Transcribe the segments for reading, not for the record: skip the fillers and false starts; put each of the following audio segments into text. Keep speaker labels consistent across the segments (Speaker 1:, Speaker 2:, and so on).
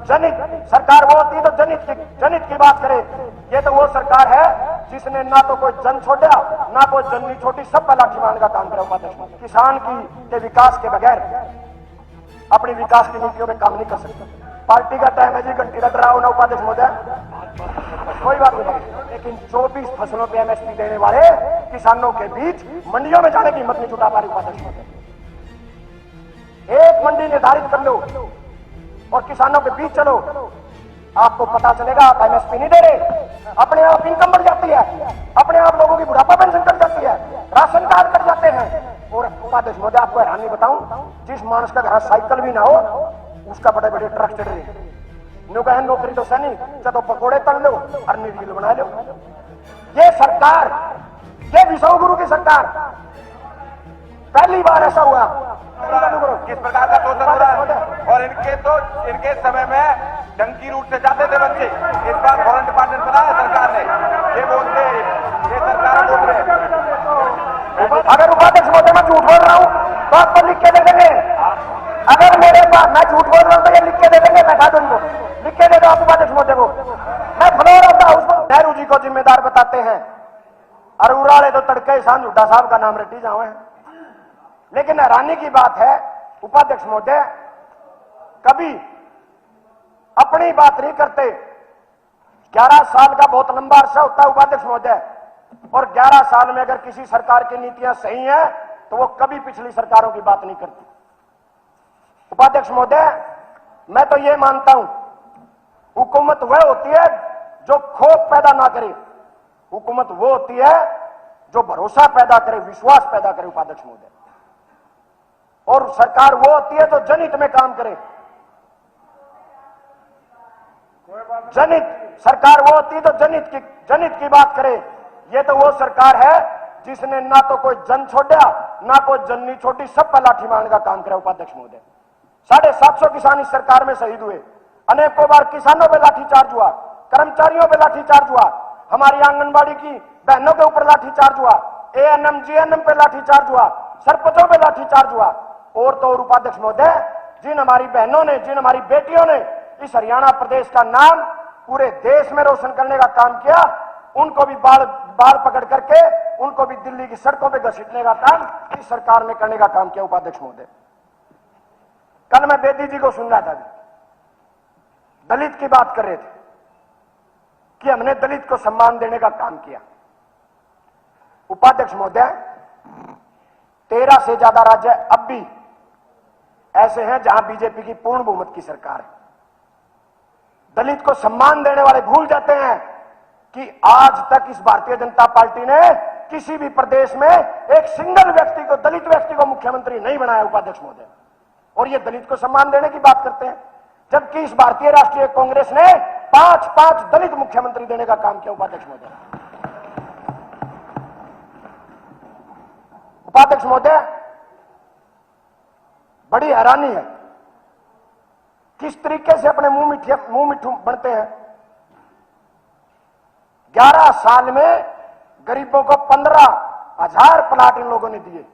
Speaker 1: जनित सरकार वो होती है तो जनित की बात करे। ये तो वो सरकार है जिसने ना तो कोई जन छोड़ा ना कोई जन नहीं छोटी, सब पर लाठी मारने का काम करा उपाध्यक्ष। किसान के विकास के बगैर अपनी विकास की नीतियों में काम नहीं कर सकते। पार्टी का टाइम है जी, घंटी रख रहा हो ना उपाध्यक्ष महोदय, कोई बात नहीं, लेकिन 24 फसलों पे एमएसपी देने वाले किसानों के बीच मंडियों में जाने की हिम्मत नहीं जुटा पा रही उपाध्यक्ष महोदय। एक मंडी निर्धारित कर लो और किसानों के बीच चलो, आपको पता चलेगा आप एमएसपी नहीं दे रहे, अपने आप इनकम बढ़ जाती है, अपने आप लोगों की बुढ़ापा पेंशन कट जाती है, राशन कार्ड कट जाते हैं। और उपाध्यक्ष महोदय आपको हैरानी बताऊं, जिस मानस का घर साइकिल भी ना हो उसका बड़े बड़े ट्रक चढ़ रहे हैं। नौकरी तो सनी, चलो पकोड़े तल लो और रील बना लो। ये सरकार, ये विश्व गुरु की सरकार, पहली बार ऐसा हुआ।
Speaker 2: किस प्रकार का शोषण हो रहा है, और इनके समय में डंकी रूट से जाते थे बच्चे, इस बार फॉरेन डिपार्टमेंट बनाया सरकार ने। ये बोलते, ये सरकार बोल रहे हैं।
Speaker 1: अगर उपाध्यक्ष महोदय मैं झूठ बोल रहा हूं तो आपको लिख के दे देंगे। अगर मेरे पास मैं झूठ बोल रहा हूं तो ये लिख के दे देंगे, बैठा दो इनको, लिख के दे दो आप उपाध्यक्ष महोदय को। मैं floor of the house Nehru ji को जिम्मेदार बताते हैं, और उड़ाले तो तड़के सांझ हुड्डा साहब का नाम रटी जाओ है। लेकिन हैरानी की बात है उपाध्यक्ष महोदय, कभी अपनी बात नहीं करते। 11 साल का बहुत लंबा अरसा होता है उपाध्यक्ष महोदय, और 11 साल में अगर किसी सरकार की नीतियां सही हैं तो वो कभी पिछली सरकारों की बात नहीं करती। उपाध्यक्ष महोदय, मैं तो ये मानता हूं हुकूमत वह होती है जो खौफ पैदा ना करे, हुकूमत वो होती है जो भरोसा पैदा करे, विश्वास पैदा करे उपाध्यक्ष महोदय, और सरकार वो होती है जो जनहित में काम करे। जनहित सरकार वो होती है तो जनहित की बात करे। ये तो वो सरकार है जिसने ना तो कोई जन छोड़ा ना कोई जन नहीं छोटी, सब पर लाठी मारने का काम करा उपाध्यक्ष महोदय। 750 किसान इस सरकार में शहीद हुए, अनेकों बार किसानों पे लाठीचार्ज हुआ, कर्मचारियों पे लाठीचार्ज हुआ, हमारी आंगनबाड़ी की बहनों के ऊपर लाठीचार्ज हुआ, एएनएम जीएनएम पे लाठीचार्ज हुआ, सरपंचों पे लाठीचार्ज हुआ। और तो और उपाध्यक्ष महोदय, जिन हमारी बहनों ने, जिन हमारी बेटियों ने इस हरियाणा प्रदेश का नाम पूरे देश में रोशन करने का काम किया, उनको भी बाल पकड़ करके उनको भी दिल्ली की सड़कों पे घसीटने का काम इस सरकार ने करने का काम किया उपाध्यक्ष महोदय। कल मैं बेदी जी को सुन रहा था, दलित की बात कर रहे थे कि हमने दलित को सम्मान देने का काम किया। उपाध्यक्ष महोदय, 13 से ज्यादा राज्य अब भी ऐसे हैं जहां बीजेपी की पूर्ण बहुमत की सरकार है। दलित को सम्मान देने वाले भूल जाते हैं कि आज तक इस भारतीय जनता पार्टी ने किसी भी प्रदेश में एक सिंगल व्यक्ति को, दलित व्यक्ति को मुख्यमंत्री नहीं बनाया उपाध्यक्ष महोदय, और ये दलित को सम्मान देने की बात करते हैं, जबकि इस भारतीय राष्ट्रीय कांग्रेस ने 5 दलित मुख्यमंत्री देने का काम किया उपाध्यक्ष महोदय। उपाध्यक्ष महोदय, बड़ी हैरानी है किस तरीके से अपने मुंह मिठू बनते हैं। 11 साल में गरीबों को 15,000 प्लाट इन लोगों ने दिए।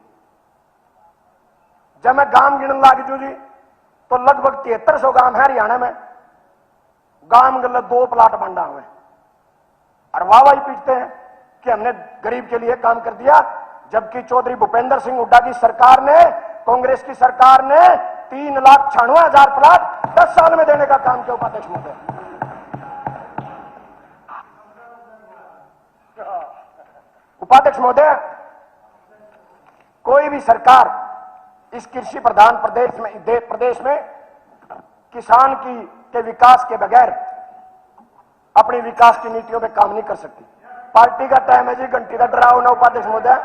Speaker 1: जब मैं गांव गिनन लाग जू जी तो लगभग 7300 गांव है हरियाणा में, गांव गलत 2 प्लाट बंडा हुए, और वाहवाही पीटते हैं कि हमने गरीब के लिए काम कर दिया, जबकि चौधरी भूपेंद्र सिंह हुड्डा की सरकार ने, कांग्रेस की सरकार ने 3,96,000 प्लाट 10 साल में देने का काम किया उपाध्यक्ष महोदय। उपाध्यक्ष महोदय, कोई भी सरकार इस कृषि प्रधान प्रदेश में किसान के विकास के बगैर अपनी विकास की नीतियों पे काम नहीं कर सकती। पार्टी का टाइम है जी, घंटी का डराओ ना उपाध्यक्ष महोदय,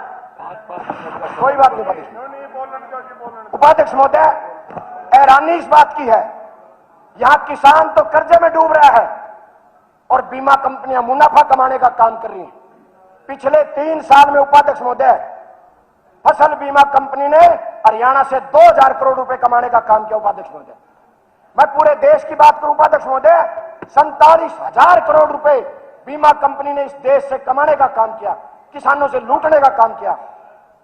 Speaker 1: कोई बात नहीं उपाध्यक्ष महोदय। हैरानी इस बात की है, यहां किसान तो कर्जे में डूब रहा है और बीमा कंपनियां मुनाफा कमाने का काम कर रही हैं। पिछले 3 साल में उपाध्यक्ष महोदय, फसल बीमा कंपनी ने हरियाणा से 2000 करोड़ रुपए कमाने का काम किया उपाध्यक्ष महोदय। मैं पूरे देश की बात करूं उपाध्यक्ष महोदय, 47,000 करोड़ रुपए बीमा कंपनी ने इस देश से कमाने का काम किया, किसानों से लूटने का काम किया।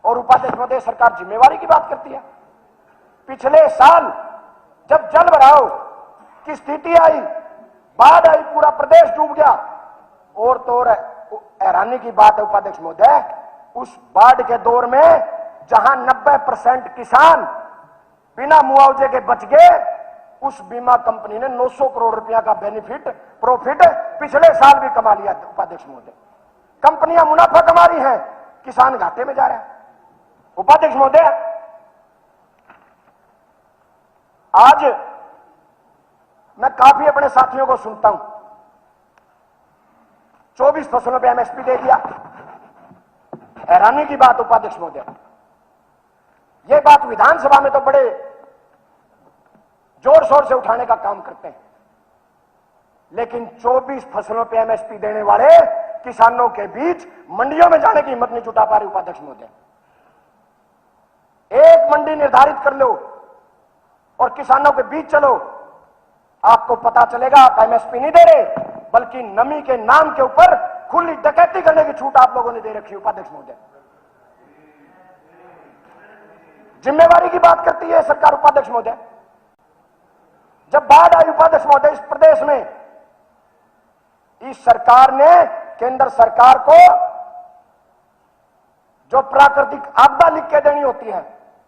Speaker 1: और उपाध्यक्ष महोदय, सरकार जिम्मेवारी की बात करती है। पिछले साल जब जल भराव की स्थिति आई, बाढ़ आई, पूरा प्रदेश डूब गया। और तो और हैरानी की बात है उपाध्यक्ष महोदय, उस बाढ़ के दौर में जहां 90% किसान बिना मुआवजे के बच गए, उस बीमा कंपनी ने 900 करोड़ रुपया का प्रॉफिट पिछले साल भी कमा लिया। उपाध्यक्ष महोदय, कंपनियां मुनाफा कमा रही हैं, किसान घाटे में जा रहा है। उपाध्यक्ष महोदय, आज मैं काफी अपने साथियों को सुनता हूं, 24 फसलों पे एमएसपी दे दिया। हैरानी की बात उपाध्यक्ष महोदय, यह बात विधानसभा में तो बड़े जोर शोर से उठाने का काम करते हैं, लेकिन 24 फसलों पे एमएसपी देने वाले किसानों के बीच मंडियों में जाने की हिम्मत नहीं जुटा पा रही। उपाध्यक्ष महोदय, एक मंडी निर्धारित कर लो और किसानों के बीच चलो, आपको पता चलेगा आप एमएसपी नहीं दे रहे, बल्कि नमी के नाम के ऊपर खुली डकैती करने की छूट आप लोगों ने दे रखी। उपाध्यक्ष महोदय, जिम्मेवारी की बात करती है सरकार। उपाध्यक्ष महोदय, जब बाढ़ आई उपाध्यक्ष महोदय इस प्रदेश में, इस सरकार ने केंद्र सरकार को जो प्राकृतिक आपदा लिख के देनी होती है,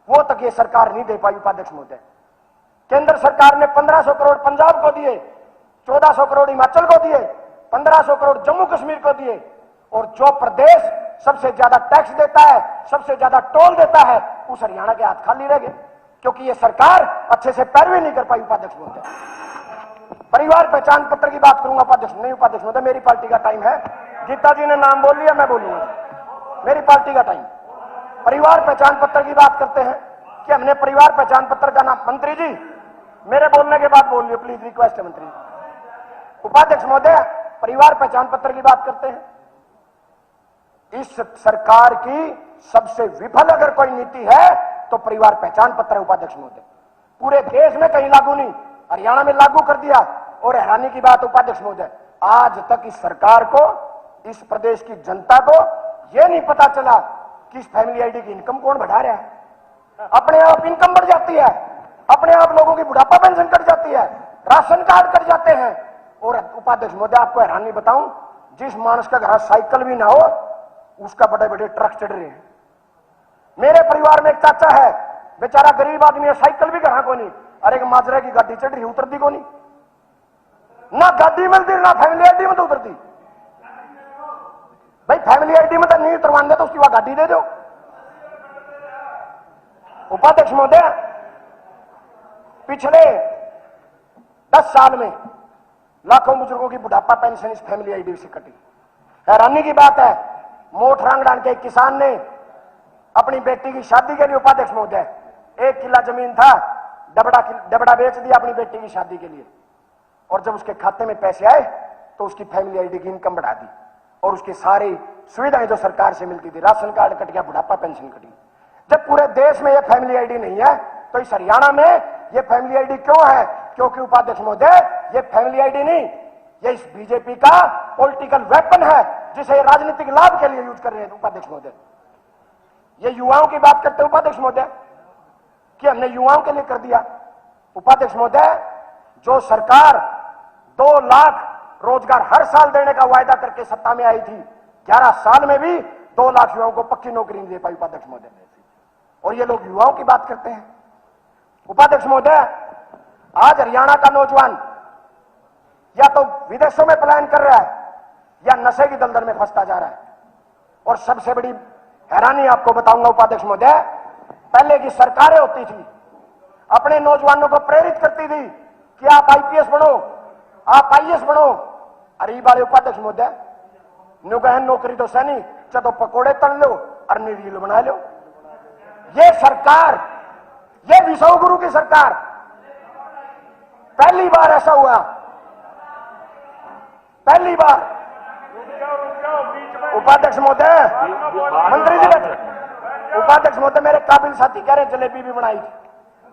Speaker 1: वो तक ये सरकार नहीं दे पाई। उपाध्यक्ष महोदय, केंद्र सरकार ने 1500 करोड़ पंजाब को दिए, 1400 करोड़ हिमाचल को दिए, 1500 करोड़ जम्मू कश्मीर को दिए, और जो प्रदेश सबसे ज्यादा टैक्स देता है, सबसे ज्यादा टोल देता है, उस हरियाणा के हाथ खाली रह गए, क्योंकि ये सरकार अच्छे से पैरवी नहीं कर पाई। उपाध्यक्ष महोदय, परिवार पहचान पत्र की बात करूंगा। उपाध्यक्ष नहीं, उपाध्यक्ष महोदय मेरी पार्टी का टाइम है, गीता जी ने नाम बोल लिया, मैं बोलूंगा, मेरी पार्टी का टाइम। परिवार पहचान पत्र की बात करते हैं कि हमने परिवार पहचान पत्र का नाम, मंत्री जी मेरे बोलने के बाद बोल लियो प्लीज, रिक्वेस्ट है मंत्री। उपाध्यक्ष महोदय, परिवार पहचान पत्र की बात करते हैं, इस सरकार की सबसे विफल अगर कोई नीति है तो परिवार पहचान पत्र है। उपाध्यक्ष महोदय, पूरे देश में कहीं लागू नहीं, हरियाणा में लागू कर दिया। और हैरानी की बात उपाध्यक्ष महोदय, आज तक इस सरकार को, इस प्रदेश की जनता को यह नहीं पता चला कि इस फैमिली आईडी की इनकम कौन बढ़ा रहा है। अपने आप इनकम बढ़ जाती है, अपने आप लोगों की बुढ़ापा पेंशन कट जाती है, राशन कार्ड कट जाते हैं। और उपाध्यक्ष महोदय, आपको हैरानी बताऊं, जिस मानस का घर साइकिल भी ना हो, उसका बड़े बड़े ट्रक चढ़ रहे हैं। मेरे परिवार में एक चाचा है, बेचारा गरीब आदमी है, साइकिल भी घर को नहीं, अरे एक माजरा की गाड़ी चढ़ रही, उतरती को नहीं, ना गाड़ी मिलती ना फैमिली आईडी में तो उतरती। भाई फैमिली आईडी में तो नहीं उतरवाने दे तो उसकी वहां गाड़ी दे दो। उपाध्यक्ष महोदय, पिछले 10 साल में लाखों बुजुर्गों की बुढ़ापा पेंशन इस फैमिली आईडी से कटी। हैरानी की बात है, मोटरांगडान के एक किसान ने अपनी बेटी की शादी के लिए, उपाध्यक्ष महोदय, 1 किला जमीन था, डबड़ा बेच दिया अपनी बेटी की शादी के लिए, और जब उसके खाते में पैसे आए तो उसकी फैमिली आईडी की इनकम बढ़ा दी, और उसकी सारी सुविधाएं जो सरकार से मिलती थी, राशन कार्ड कट गया, बुढ़ापा पेंशन कटी। जब पूरे देश में यह फैमिली आईडी नहीं है, तो इस हरियाणा में यह फैमिली आईडी क्यों है? क्योंकि उपाध्यक्ष महोदय, यह फैमिली आईडी नहीं, यह इस बीजेपी का पॉलिटिकल वेपन है, जिसे राजनीतिक लाभ के लिए यूज कर रहे हैं। उपाध्यक्ष महोदय, ये युवाओं की बात करते हैं उपाध्यक्ष महोदय, कि हमने युवाओं के लिए कर दिया। उपाध्यक्ष महोदय, जो सरकार 2 लाख रोजगार हर साल देने का वायदा करके सत्ता में आई थी, 11 साल में भी 2 लाख युवाओं को पक्की नौकरी नहीं दे पाई। उपाध्यक्ष महोदय, और ये लोग युवाओं की बात करते हैं। उपाध्यक्ष महोदय, आज हरियाणा का नौजवान या तो विदेशों में पलायन कर रहा है या नशे की दलदल में फंसता जा रहा है। और सबसे बड़ी हैरानी आपको बताऊंगा उपाध्यक्ष महोदय, पहले की सरकारें होती थी, अपने नौजवानों को प्रेरित करती थी कि आप आईपीएस बनो, आप आईएएस बनो। अरे बारे उपाध्यक्ष महोदय, नुगहन नौकरी तो सैनी, चलो पकोड़े तल लो और रील बना लो। ये सरकार, ये विश्व गुरु की सरकार, पहली बार ऐसा हुआ, पहली बार। उपाध्यक्ष महोदय, मंत्री जी बैठे, उपाध्यक्ष महोदय, मेरे काबिल साथी कह रहे जलेबी भी बनाई,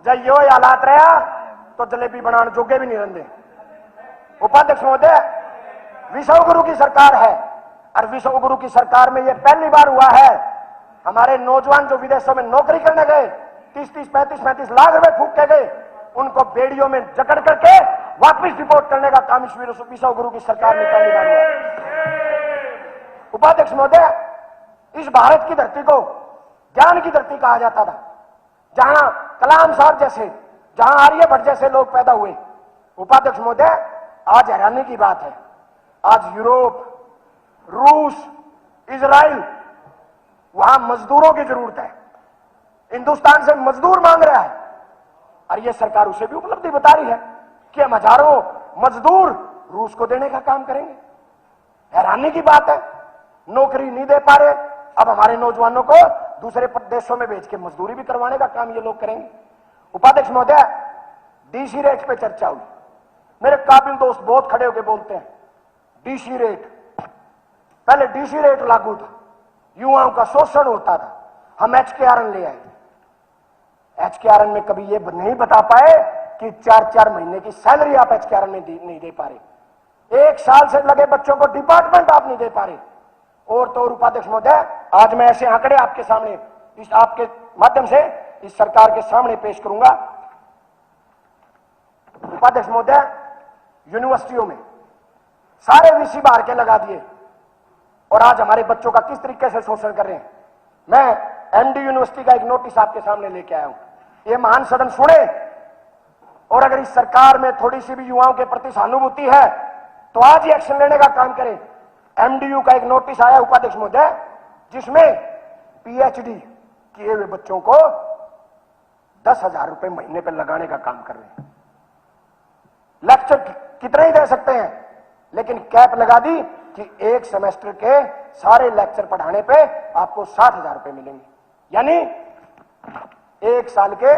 Speaker 1: जब यो हालात रहा तो जलेबी बनाने जोगे भी नहीं रहते। उपाध्यक्ष महोदय, विश्व गुरु की सरकार है, और विश्व गुरु की सरकार में यह पहली बार हुआ है, हमारे नौजवान जो विदेशों में नौकरी करने गए, 30-35 लाख रुपए फूक के गए, उनको बेड़ियों में जकड़ करके वापस डिपोर्ट करने का काम इस विश्व गुरु की सरकार ने पहली बार किया। उपाध्यक्ष महोदय, इस भारत की धरती को ज्ञान की धरती कहा जाता था, जहां कलाम साहब जैसे, जहां आर्यभट्ट जैसे लोग पैदा हुए। उपाध्यक्ष महोदय, आज हैरानी की बात है, आज यूरोप, रूस, इजराइल, वहां मजदूरों की जरूरत है। हिंदुस्तान से मजदूर मांग रहा है और यह सरकार उसे भी उपलब्धि बता रही है कि हम हजारों मजदूर रूस को देने का काम करेंगे। हैरानी की बात है, नौकरी नहीं दे पा रहे, अब हमारे नौजवानों को दूसरे देशों में भेज के मजदूरी भी करवाने का काम ये लोग करेंगे। उपाध्यक्ष महोदय, डीसी रेट पे चर्चा हुई। मेरे काबिल दोस्त बहुत खड़े होकर बोलते हैं डीसी रेट, पहले डीसी रेट लागू था, युवाओं का शोषण होता था, हम HKRN ले आए। HKRN में कभी ये नहीं बता पाए कि 4-4 महीने की सैलरी आप HKRN में नहीं दे पा रहे, 1 साल से लगे बच्चों को डिपार्टमेंट आप नहीं दे पा रहे। और तो और उपाध्यक्ष महोदय, आज मैं ऐसे आंकड़े आपके सामने, इस आपके माध्यम से इस सरकार के सामने पेश करूंगा। उपाध्यक्ष महोदय, यूनिवर्सिटियों में सारे VC बाहर के लगा दिए और आज हमारे बच्चों का किस तरीके से शोषण कर रहे हैं। मैं MD यूनिवर्सिटी का एक नोटिस आपके सामने लेके आया हूं, ये महान सदन सुने और अगर इस सरकार में थोड़ी सी भी युवाओं के प्रति सहानुभूति है तो आज ही एक्शन लेने का काम करें। MDU का एक नोटिस आया उपाध्यक्ष महोदय, जिसमें PhD किए हुए बच्चों को 10,000 रुपए महीने पर लगाने का काम कर रहे हैं। लेक्चर कितने ही दे सकते हैं, लेकिन कैप लगा दी कि एक सेमेस्टर के सारे लेक्चर पढ़ाने पे आपको 60,000 रुपए मिलेंगे, यानी 1 साल के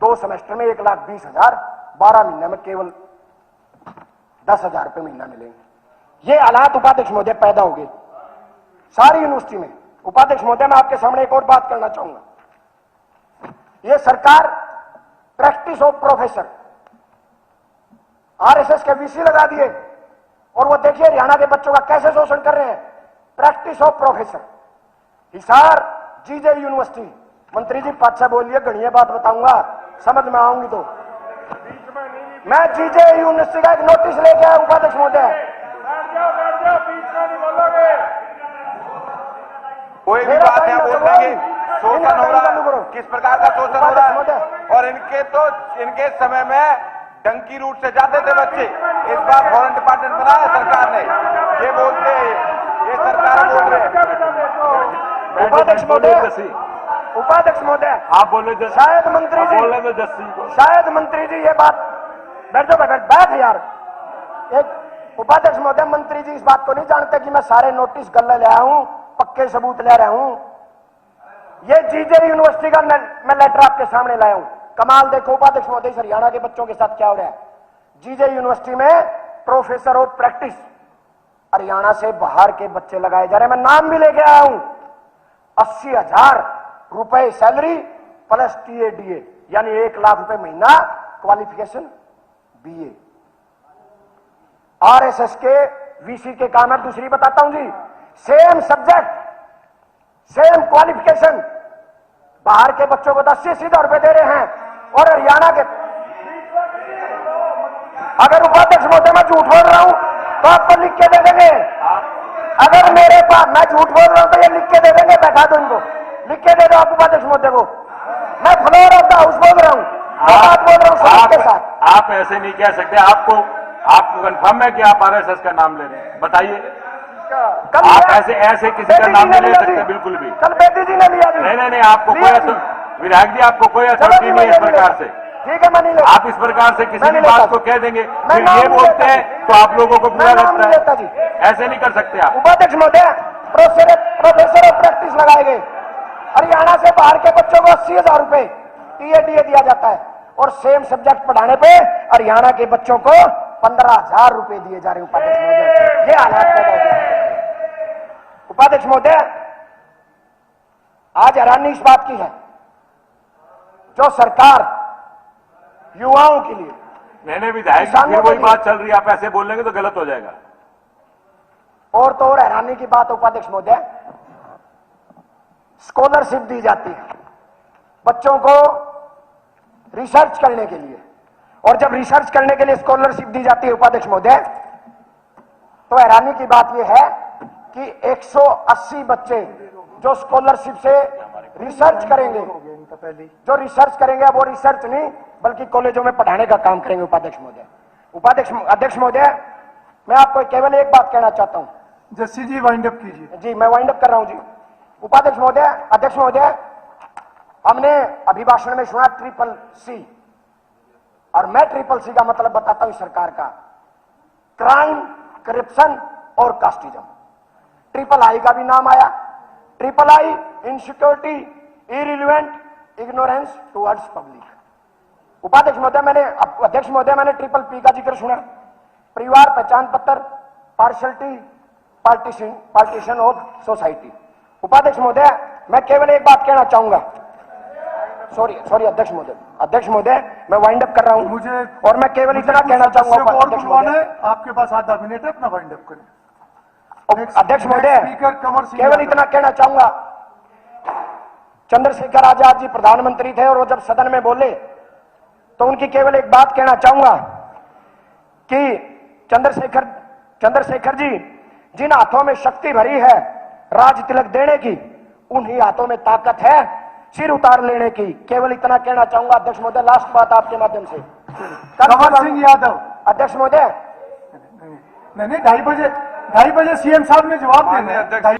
Speaker 1: 2 सेमेस्टर में 1,20,000, 12 महीने में केवल 10,000 रुपए महीना मिलेंगे। ये हालात उपाध्यक्ष महोदय पैदा हो गए सारी यूनिवर्सिटी में। उपाध्यक्ष महोदय, मैं आपके सामने एक और बात करना चाहूंगा। ये सरकार प्रैक्टिस ऑफ प्रोफेसर, RSS के VC लगा दिए और वो देखिए हरियाणा के बच्चों का कैसे शोषण कर रहे हैं। Practice of professor, Hisar GJ university, मंत्री जी पाछा बोलिए, गणिये बात बताऊंगा, समझ में आऊंगी तो। मैं GJ यूनिवर्सिटी का एक नोटिस लेके आया उपाध्यक्ष महोदय।
Speaker 2: कोई भी बात यहाँ बोल देंगे, शोषण हो रहा है, किस प्रकार का शोषण हो रहा है। और इनके समय में डंकी रूट से जाते थे बच्चे, इस बार फॉरेन डिपार्टमेंट बनाया सरकार ने। ये बोलते, ये सरकार बोल रहे हैं।
Speaker 1: उपाध्यक्ष महोदय,
Speaker 3: आप बोले
Speaker 1: शायद मंत्री जी
Speaker 3: बोलने में जस्सी,
Speaker 1: शायद मंत्री जी ये बात, बैठ जाओ बैठ यार। एक उपाध्यक्ष महोदय, मंत्री जी इस बात को नहीं जानते कि मैं सारे नोटिस गल्ले ले आया हूं, पक्के सबूत ले रहा हूं। ये GJ यूनिवर्सिटी का मैं लेटर आपके सामने लाया हूं। कमाल देखो उपाध्यक्ष महोदय, हरियाणा के बच्चों के साथ क्या हो रहा है। GJ यूनिवर्सिटी में प्रोफेसर ऑफ प्रैक्टिस हरियाणा से बाहर के बच्चे लगाए जा रहे हैं। मैं नाम भी लेके आया हूं। 80,000 रुपए सैलरी प्लस TA/DA, यानी 1 लाख रुपए महीना, क्वालिफिकेशन BA। RSS के VC के काम है। दूसरी बताता हूं जी, सेम सब्जेक्ट, सेम क्वालिफिकेशन, बाहर के बच्चों को 80,000 रुपए दे रहे हैं और हरियाणा के। अगर उपाध्यक्ष महोदय मैं झूठ बोल रहा हूं तो आपको लिख के दे देंगे। अगर मेरे पास मैं झूठ बोल रहा हूं तो ये लिख के दे देंगे, बैठा दो इनको, लिख के दे दो आप उपाध्यक्ष महोदय को। मैं फ्लोर ऑफ द हाउस बोल रहा हूं, बात बोल रहा हूं सबके साथ।
Speaker 3: आप ऐसे नहीं कह सकते। आपको कंफर्म है कि आप RSS का नाम ले रहे हैं? बताइए। आप ऐसे किसी का नाम नहीं ले सकते बिल्कुल भी।
Speaker 1: कल बेटी जी ने लिया।
Speaker 3: नहीं, आपको कोई विधायक जी, आपको कोई अथॉरिटी नहीं है इस प्रकार से।
Speaker 1: ठीक है, मैं नहीं लेता।
Speaker 3: आप इस प्रकार से किसी भी बात को कह देंगे, फिर ये बोलते हैं तो आप लोगों को बुरा लगता है। ऐसे नहीं कर सकते आप।
Speaker 1: उपाध्यक्ष महोदय, प्रोफेसर ऑफ प्रैक्टिस लगाए गए। हरियाणा से बाहर के बच्चों को 80,000 रुपए TA/DA दिया जाता है और सेम सब्जेक्ट पढ़ाने पे हरियाणा के बच्चों को 15,000 रुपए दिए जा रहे हैं। उपाध्यक्ष महोदय, ये हालात पैदा हो गए। उपाध्यक्ष महोदय, आज हैरानी इस बात की है, जो सरकार युवाओं के लिए,
Speaker 3: मैंने विधायक फिर वही बात चल रही है, आप ऐसे बोलेंगे तो गलत हो जाएगा।
Speaker 1: और तो और हैरानी की बात उपाध्यक्ष महोदय, स्कॉलरशिप दी जाती है बच्चों को रिसर्च करने के लिए, और जब रिसर्च करने के लिए स्कॉलरशिप दी जाती है उपाध्यक्ष महोदय, तो हैरानी की बात यह है कि 180 बच्चे जो स्कॉलरशिप से रिसर्च करेंगे, जो रिसर्च करेंगे वो रिसर्च नहीं बल्कि कॉलेजों में पढ़ाने का काम करेंगे। उपाध्यक्ष महोदय, अध्यक्ष महोदय, मैं आपको केवल एक बात कहना चाहता हूं।
Speaker 4: जस्सी जी वाइंड अप कीजिए।
Speaker 1: जी मैं वाइंड अप कर रहा हूं जी। उपाध्यक्ष महोदय, अध्यक्ष महोदय, हमने अभिभाषण में सुना CCC, और मैं CCC का मतलब बताता हूं सरकार का, क्राइम, करप्शन और कास्टिज्म। III का भी नाम आया, III insecurity, irrelevant, ignorance towards public. उपाध्यक्ष महोदय, अध्यक्ष महोदय, मैंने PP का जिक्र सुना, परिवार पहचान पत्र, पार्शलिटी, पार्टीशन ऑफ सोसाइटी। उपाध्यक्ष महोदय, मैं केवल एक बात कहना चाहूंगा। सॉरी अध्यक्ष महोदय, मैं वाइंड अप कर रहा हूं
Speaker 4: मुझे
Speaker 1: और मैं केवल इतना कहना चाहूंगा अध्यक्ष महोदय,
Speaker 4: आपके पास आधा मिनट है, अपना वाइंड अप करें।
Speaker 1: अध्यक्ष महोदय,
Speaker 4: स्पीकर कंवर सिंह
Speaker 1: केवल इतना कहना चाहूंगा, चंद्रशेखर आजाद जी प्रधानमंत्री थे और वो जब सदन में बोले तो उनकी केवल एक बात कहना चाहूंगा कि चंद्रशेखर जी जिन हाथों में शक्ति भरी है राज तिलक देने की, उन्हीं हाथों में ताकत है सिर उतार लेने की। केवल इतना कहना चाहूंगा अध्यक्ष महोदय। लास्ट बात आपके माध्यम से,
Speaker 4: कंवर सिंह यादव।
Speaker 1: अध्यक्ष महोदय,
Speaker 4: नहीं, 2:30 बजे CM साहब ने जवाब देना है।